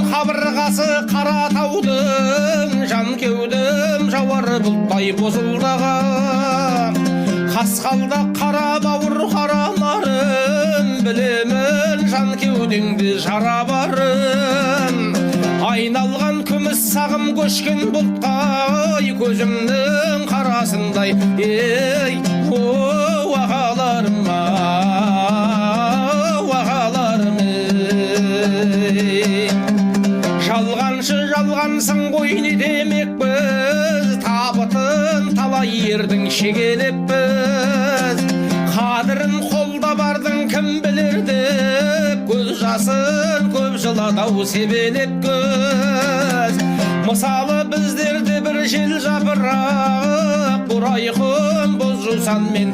қабырғасы қара таудың, жан кеудем жауар бұлттай бозылдаған. Қасқалда қара бауыр қара нарын, білемін жан кеудеңде жара барын. Айналған күміс сағым көшкен бұлтқай, көзімнің қарасындай, ей, о, ағаларым, ағаларым. Жалғаншы жалғансың ғой не демек біз, табытын талай ердің шегелеппіз. Қадірін қолда бардың кім білер деп, көз жасын көп жыладау себелеп көз. Мысалы біздерде бір жел жапырақ, бұрайқын боз жусанмен